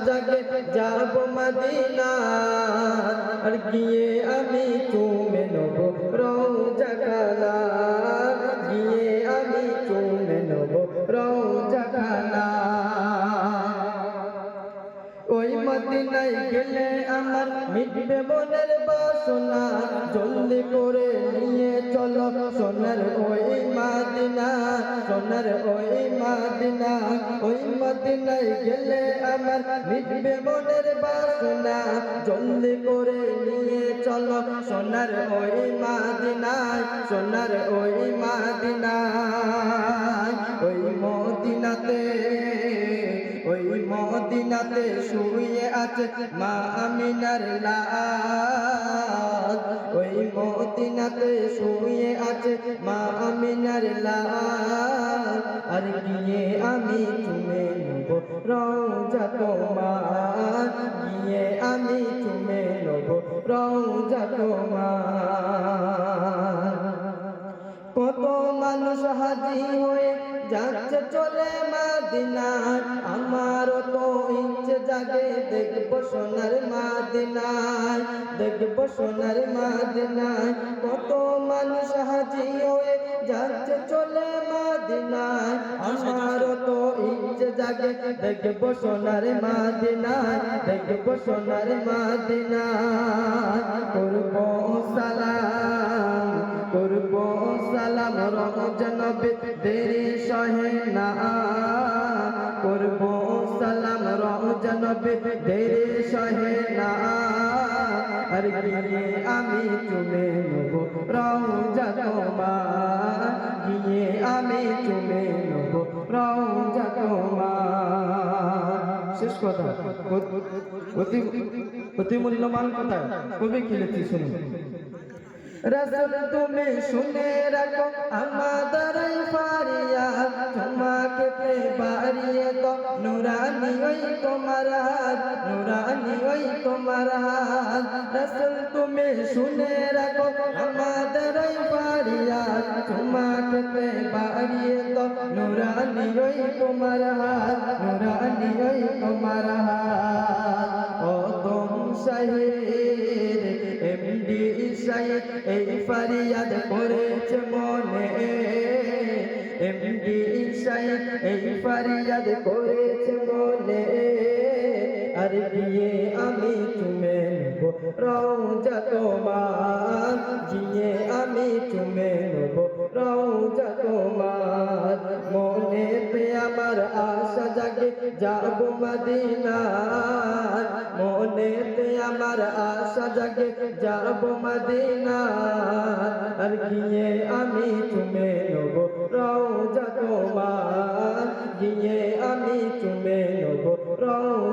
জাগে যাব মদিনা আর গিয়ে আমি চুমে নেব রওজা খানা গিয়ে আমি চুমে নেব রওজা খানা ওই মদিনায় গেলে আমার মিটবে মনের বাসনা জলদি করে নিয়ে চলো সোনার ওই মদিনা সোনার ওই মদিনা ওই মদিনায় গেলে আমার মিটবে মনের বাসনা জলদি করে নিয়ে চলো সোনার ওই মদিনায় সোনার ওই মদিনায় ওই মদিনাতে ওই মদিনাতে শুয়ে আছে মা আমিনার লাশ ওই মদিনাতে শুয়ে আছে মা আমিনার লাশ আর গিয়ে আমি চুমে নেব রওজা তোমার গিয়ে আমি চুমে নেব রওজা তোমার কত মানুষ হাজি হয়ে যাচ্ছে চলে মদিনায় আমারও তো ইচ্ছে জাগে দেখবো সোনার মদিনায় দেখবো সোনার মদিনায় কত মানুষ হাজি হয়ে যাচ্ছে চলে মদিনায় আমারও তো ইচ্ছে জাগে দেখবো সোনার মদিনায় দেখবো সোনার মদিনায় করবো সালাম করবো সালাম রওজা নবী দেরি সহে না করবো সালাম রওজা নবী দেরি সহে না আর গিয়ে আমি চুমে নেব রওজা তোমার গিয়ে আমি চুমে নেব রওজা তোমার শেষ কথা অতি মূল্যবান কথা কবি কি লিখছি শুনুন রাসূল তুমি শুনে রাখো আমাদের ফারিয়াদ তোমাকে বাড়িয়ে তো নুরানি ওই তোমার হাত নুরানি ওই তোমার হাত রাসূল তুমি শুনে রাখো আমাদের ফারিয়াদ তোমাকে বাড়িয়ে তো নুরানি ওই তোমার হাত নুরানি ওই তোমার হাত ও তুম শাহিদ এমডি শাহিদ এই ফরিয়াদ করেছে মনে এমডি শাহিদ এই ফরিয়াদ করেছে মনে আর গিয়ে আমি চুমে নেব রওজা তোমার গিয়ে আমি চুমে নেব রওজা তোমার মনেতে আমার আশা জাগে যাব মদিনা মনেতে আমার আশা জাগে যাব মদিনা আর গিয়ে আমি চুমে নেব রওজা তোমার গিয়ে আমি চুমে নেব রওজা